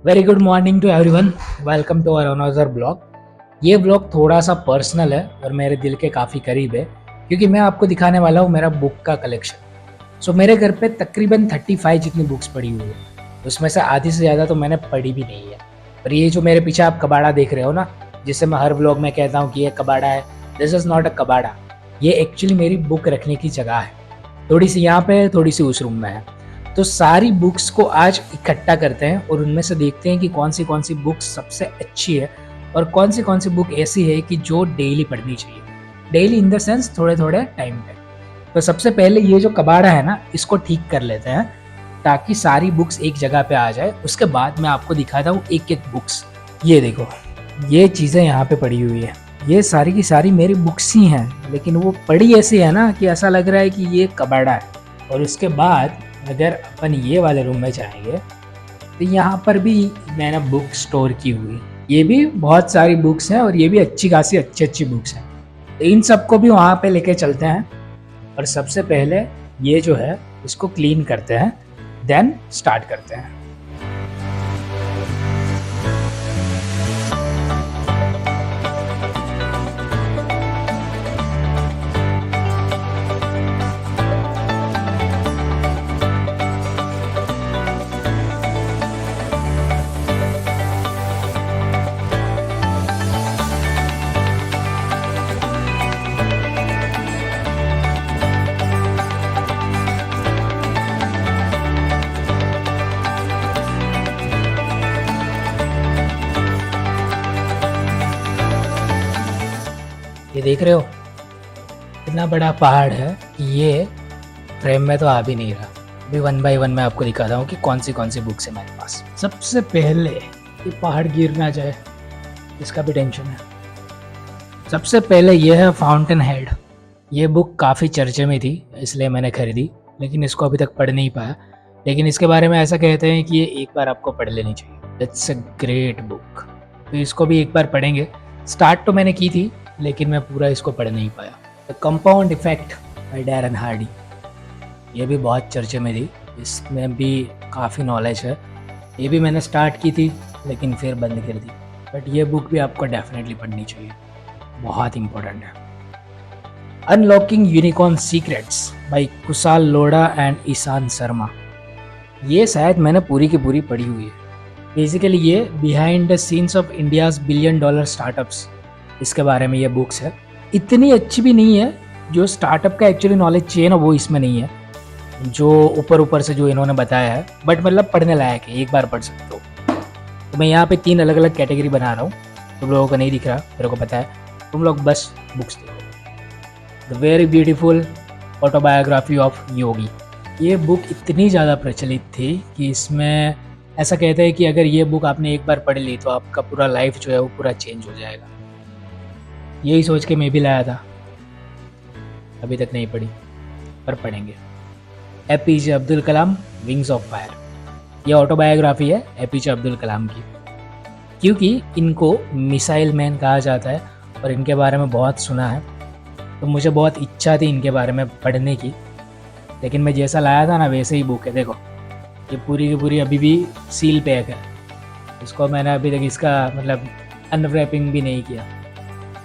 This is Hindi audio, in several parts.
Very good morning to everyone. Welcome to our another blog. ये ब्लॉग थोड़ा सा पर्सनल है और मेरे दिल के काफ़ी करीब है क्योंकि मैं आपको दिखाने वाला हूँ मेरा बुक का कलेक्शन। मेरे घर पे तकरीबन 35 जितनी बुक्स पड़ी हुई है। उसमें से आधी से ज़्यादा तो मैंने पढ़ी भी नहीं है। पर ये जो मेरे पीछे आप कबाड़ा देख रहे हो ना, जिसे मैं हर ब्लॉग में कहता हूँ कि ये कबाड़ा है, दिस इज़ नॉट अ कबाड़ा। ये एक्चुअली मेरी बुक रखने की जगह है। थोड़ी सी यहाँ पे है, थोड़ी सी उस रूम में है। तो सारी बुक्स को आज इकट्ठा करते हैं और उनमें से देखते हैं कि कौन सी बुक्स सबसे अच्छी है और कौन सी बुक ऐसी है कि जो डेली पढ़नी चाहिए। डेली इन द सेंस थोड़े थोड़े टाइम पे। तो सबसे पहले ये जो कबाड़ा है ना, इसको ठीक कर लेते हैं ताकि सारी बुक्स एक जगह पे आ जाए। उसके बाद मैं आपको दिखाता हूँ एक एक बुक्स। ये देखो, ये चीज़ें यहाँ पे पड़ी हुई है। ये सारी की सारी मेरी बुक्स ही हैं, लेकिन वो पड़ी ऐसी है ना कि ऐसा लग रहा है कि ये कबाड़ा है। और उसके बाद अगर अपन ये वाले रूम में जाएंगे तो यहाँ पर भी मैंने बुक स्टोर की हुई। ये भी बहुत सारी बुक्स हैं और ये भी अच्छी खासी अच्छी अच्छी बुक्स हैं। तो इन सबको भी वहाँ पे लेके चलते हैं और सबसे पहले ये जो है इसको क्लीन करते हैं, देन स्टार्ट करते हैं। ये देख रहे हो कितना बड़ा पहाड़ है कि ये फ्रेम में तो आ भी नहीं रहा। अभी वन बाय वन मैं आपको दिखाता हूँ कि कौन सी बुक्स है मेरे पास। सबसे पहले ये पहाड़ गिर ना जाए, इसका भी टेंशन है। सबसे पहले ये है फाउंटेन हेड। ये बुक काफ़ी चर्चे में थी इसलिए मैंने खरीदी, लेकिन इसको अभी तक पढ़ नहीं पाया। लेकिन इसके बारे में ऐसा कहते हैं कि ये एक बार आपको पढ़ लेनी चाहिए। It's a great book. तो इसको भी एक बार पढ़ेंगे। स्टार्ट तो मैंने की थी लेकिन मैं पूरा इसको पढ़ नहीं पाया। The compound effect bye Darren Hardy. ये भी बहुत चर्चे में थी, इसमें भी काफ़ी नॉलेज है। ये भी मैंने स्टार्ट की थी लेकिन फिर बंद कर दी। बट ये बुक भी आपको डेफिनेटली पढ़नी चाहिए, बहुत इंपॉर्टेंट है। Unlocking unicorn secrets by Kushal Lodha and Ishan Sharma. ये शायद मैंने पूरी की पूरी पढ़ी हुई है। बेसिकली ये behind the scenes of India's billion dollar startups, इसके बारे में ये बुक्स है। इतनी अच्छी भी नहीं है, जो स्टार्टअप का एक्चुअली नॉलेज चाहिए ना वो इसमें नहीं है, जो ऊपर ऊपर से जो इन्होंने बताया है। बट मतलब पढ़ने लायक है, एक बार पढ़ सकते हो। तो मैं यहाँ पे 3 अलग अलग कैटेगरी बना रहा हूँ। तुम लोगों को नहीं दिख रहा, मेरे को पता है, तुम लोग बस बुक्स देखो। The very beautiful autobiography of yogi. ये बुक इतनी ज़्यादा प्रचलित थी कि इसमें ऐसा कहते हैं कि अगर ये बुक आपने एक बार पढ़ ली तो आपका पूरा लाइफ जो है वो पूरा चेंज हो जाएगा। यही सोच के मैं भी लाया था, अभी तक नहीं पढ़ी पर पढ़ेंगे। APJ Abdul Kalam wings of fire. ये ऑटोबायोग्राफी है एपीजे अब्दुल कलाम की, क्योंकि इनको मिसाइल मैन कहा जाता है और इनके बारे में बहुत सुना है। तो मुझे बहुत इच्छा थी इनके बारे में पढ़ने की, लेकिन मैं जैसा लाया था ना वैसे ही बुक है। देखो ये पूरी की पूरी अभी भी सील पैक है। इसको मैंने अभी तक इसका मतलब अनरैपिंग भी नहीं किया,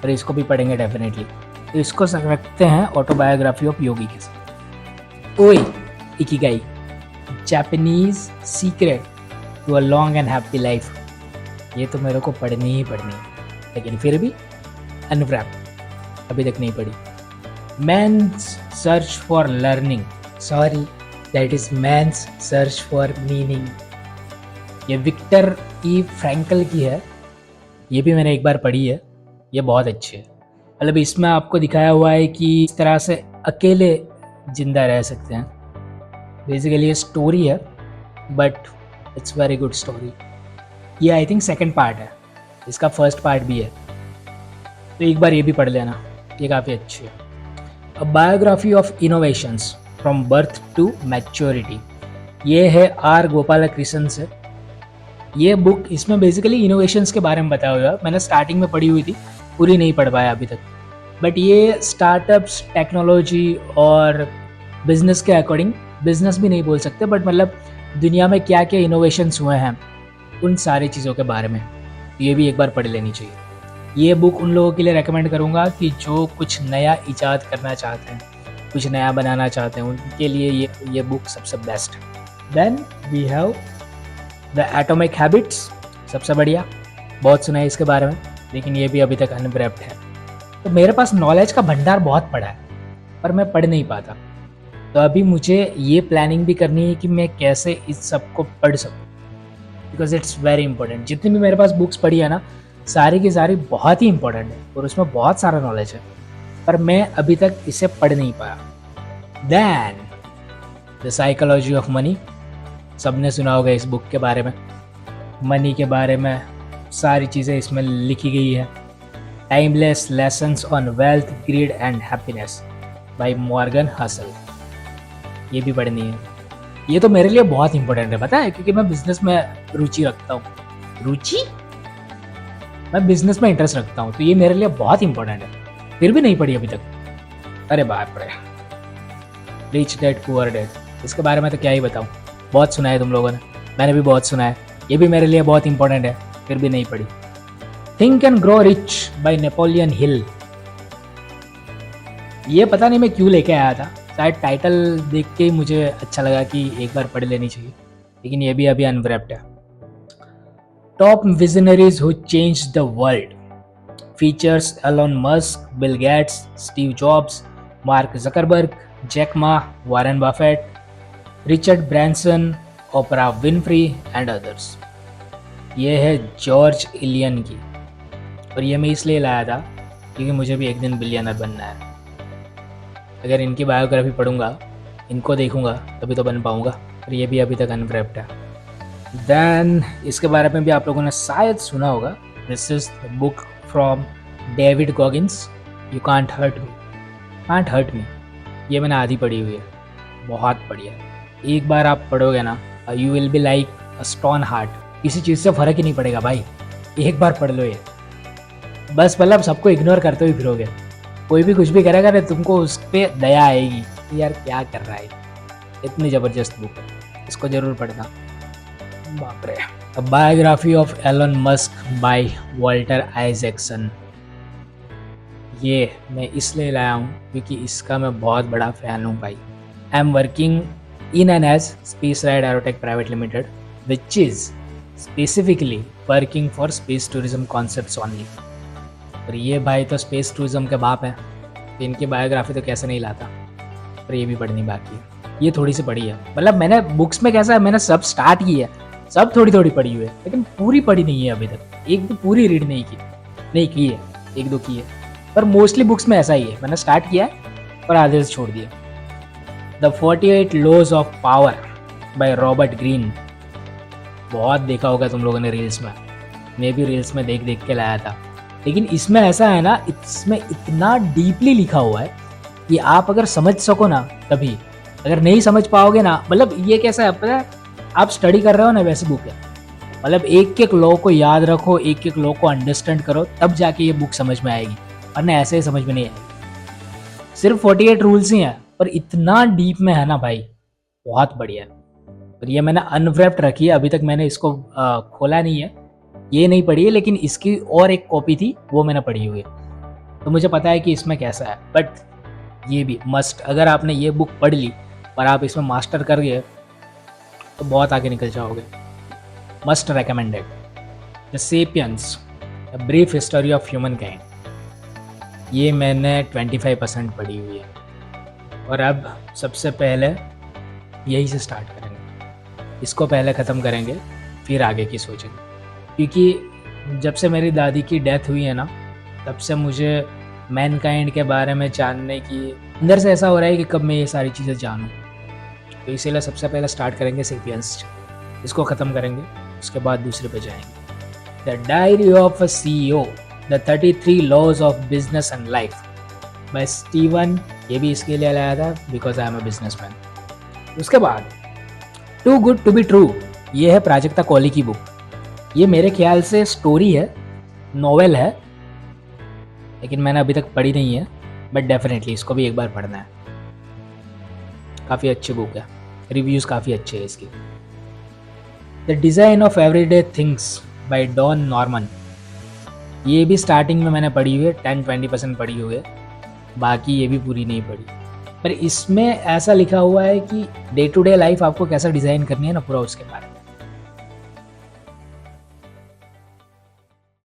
पर इसको भी पढ़ेंगे डेफिनेटली। तो इसको रखते हैं ऑटोबायोग्राफी ऑफ योगी के साथ। ओए Ikigai, Japanese secret to a long and happy life. ये तो मेरे को पढ़नी ही पढ़नी है, लेकिन फिर भी अनरैप अभी तक नहीं पढ़ी। Man's search for learning, sorry that is man's search for meaning. ये विक्टर ई फ्रैंकल की है। ये भी मैंने एक बार पढ़ी है, ये बहुत अच्छी है। मतलब इसमें आपको दिखाया हुआ है कि इस तरह से अकेले जिंदा रह सकते हैं। बेसिकली ये स्टोरी है, but it's very good story. ये आई थिंक सेकंड पार्ट है, इसका फर्स्ट पार्ट भी है, तो एक बार ये भी पढ़ लेना, ये काफ़ी अच्छी है। A biography of innovations from birth to maturity. ये है आर गोपालकृष्णन से। ये बुक, इसमें बेसिकली इनोवेशंस के बारे में बताया हुआ है। मैंने स्टार्टिंग में पढ़ी हुई थी, पूरी नहीं पढ़ पाया अभी तक। बट ये स्टार्टअप्स, टेक्नोलॉजी और बिजनेस के अकॉर्डिंग, बिजनेस भी नहीं बोल सकते बट मतलब दुनिया में क्या क्या इनोवेशंस हुए हैं उन सारी चीज़ों के बारे में, ये भी एक बार पढ़ लेनी चाहिए। ये बुक उन लोगों के लिए रेकमेंड करूँगा कि जो कुछ नया ईजाद करना चाहते हैं, कुछ नया बनाना चाहते हैं, उनके लिए ये बुक सबसे बेस्ट है। Then we have the atomic habits, सबसे बढ़िया, बहुत सुना है इसके बारे में, लेकिन ये भी अभी तक अनब्रेप्ड है। तो मेरे पास नॉलेज का भंडार बहुत पड़ा है, पर मैं पढ़ नहीं पाता। तो अभी मुझे ये प्लानिंग भी करनी है कि मैं कैसे इस सब को पढ़ सकूँ, बिकॉज इट्स वेरी इंपॉर्टेंट। जितनी भी मेरे पास बुक्स पढ़ी है ना, सारी की सारी बहुत ही इंपॉर्टेंट है और उसमें बहुत सारा नॉलेज है, पर मैं अभी तक इसे पढ़ नहीं पाया। Then the psychology of money, सबने सुना होगा इस बुक के बारे में। मनी के बारे में सारी चीज़ें इसमें लिखी गई है। Timeless lessons on wealth, grid and happiness bye Morgan hustle, ये भी पढ़नी है। ये तो मेरे लिए बहुत इंपॉर्टेंट है, पता है, क्योंकि मैं बिजनेस में रुचि रखता हूँ। मैं बिजनेस में इंटरेस्ट रखता हूँ, तो ये मेरे लिए बहुत इंपॉर्टेंट है, फिर भी नहीं पढ़ी अभी तक। अरे बाप रे, रिच डैड पुअर डैड, इसके बारे में तो क्या ही बताऊँ, बहुत सुना है तुम लोगों ने, मैंने भी बहुत सुना है, ये भी मेरे लिए बहुत इंपॉर्टेंट है, फिर भी नहीं पढ़ी। Think and grow rich by Napoleon Hill, ये पता नहीं मैं क्यों लेके आया था, शायद टाइटल देख के ही मुझे अच्छा लगा कि एक बार पढ़ लेनी चाहिए, लेकिन ये भी अभी अनव्रैप्ड है। Top visionaries who changed the world, features Elon Musk, Bill Gates, Steve Jobs, Mark Zuckerberg, Jack Ma, Warren Buffett, Richard Branson, Oprah Winfrey and others. ये है जॉर्ज इलियन की, और ये मैं इसलिए लाया था क्योंकि मुझे भी एक दिन बिलियनर बनना है। अगर इनकी बायोग्राफी पढ़ूंगा, इनको देखूंगा, तभी तो बन पाऊंगा, पर ये भी अभी तक अनव्रैप्ड है। देन इसके बारे में भी आप लोगों ने शायद सुना होगा, this is the book from David Goggins, you can't hurt me. ये मैंने आधी पढ़ी हुई है, बहुत बढ़िया। एक बार आप पढ़ोगे ना, you will be like a stone heart, किसी चीज़ से फ़र्क ही नहीं पड़ेगा भाई, एक बार पढ़ लो ये, बस मतलब सबको इग्नोर करते हुए फिरोगे। कोई भी कुछ भी करेगा ना, तुमको उस पर दया आएगी, यार क्या कर रहा है। इतनी ज़बरदस्त बुक है, इसको ज़रूर पढ़ना। बाप रे। A biography of Elon Musk by Walter Isaacson, ये मैं इसलिए लाया हूँ क्योंकि इसका मैं बहुत बड़ा फ़ैन हूँ भाई। I am working in an edge space ride aerotech private limited, which is specifically working for space tourism concepts only. और ये भाई तो स्पेस टूरिज्म के बाप हैं, तो इनकी बायोग्राफी तो कैसे नहीं लाता, पर ये भी पढ़नी बाकी है। ये थोड़ी सी पढ़ी है, मतलब मैंने बुक्स में कैसा है, मैंने सब स्टार्ट की है, सब थोड़ी थोड़ी पढ़ी हुई है, लेकिन पूरी पढ़ी नहीं है अभी तक, एक भी पूरी रीड नहीं की है, एक दो की है, पर मोस्टली बुक्स में ऐसा ही है, मैंने स्टार्ट किया है और आधे से छोड़ दिया। The 48 laws of power by Robert Greene, बहुत देखा होगा तुम लोगों ने रील्स में, मैं भी रील्स में देख देख के लाया था, लेकिन इसमें ऐसा है ना, इसमें इतना डीपली लिखा हुआ है कि आप अगर समझ सको ना तभी, अगर नहीं समझ पाओगे ना, मतलब ये कैसा है पता है, आप स्टडी कर रहे हो ना, वैसे बुक है, मतलब एक एक लॉ को याद रखो, एक एक लॉ को अंडरस्टैंड करो, तब जाके ये बुक समझ में आएगी, वरना ऐसे ही समझ में नहीं आएगी। सिर्फ 48 रूल्स ही हैं, पर इतना डीप में है ना भाई, बहुत बढ़िया है। और ये मैंने अनव्रैप्ड रखी है, अभी तक मैंने इसको खोला नहीं है, ये नहीं पढ़ी है, लेकिन इसकी और एक कॉपी थी, वो मैंने पढ़ी हुई है, तो मुझे पता है कि इसमें कैसा है। बट ये भी मस्ट, अगर आपने ये बुक पढ़ ली और आप इसमें मास्टर कर गए तो बहुत आगे निकल जाओगे। Must recommended. The sapiens, a brief history of human kind, ये मैंने 25% पढ़ी हुई है, और अब सबसे पहले यही से स्टार्ट करेंगे, इसको पहले ख़त्म करेंगे, फिर आगे की सोचेंगे। क्योंकि जब से मेरी दादी की डेथ हुई है ना, तब से मुझे मैनकाइंड के बारे में जानने की अंदर से ऐसा हो रहा है कि कब मैं ये सारी चीज़ें जानूँ, तो इसीलिए सबसे पहले स्टार्ट करेंगे सेपियंस, इसको ख़त्म करेंगे, उसके बाद दूसरे पे जाएंगे। The diary of a CEO, the 33 laws of business and life by Steven, ये भी इसके लिए लाया था because I am a businessman. उसके बाद too good to be true, ये है प्राजक्ता कौली की बुक, ये मेरे ख्याल से स्टोरी है, नॉवेल है, लेकिन मैंने अभी तक पढ़ी नहीं है, बट डेफिनेटली इसको भी एक बार पढ़ना है, काफ़ी अच्छी बुक है, रिव्यूज़ काफ़ी अच्छे हैं इसकी। The design of everyday things by Don Norman. ये भी स्टार्टिंग में मैंने पढ़ी हुई है, 10-20% पढ़ी हुई है, बाकी ये भी पूरी नहीं पढ़ी। पर इसमें ऐसा लिखा हुआ है कि डे टू डे लाइफ आपको कैसा डिज़ाइन करनी है ना, पूरा उसके बारे में।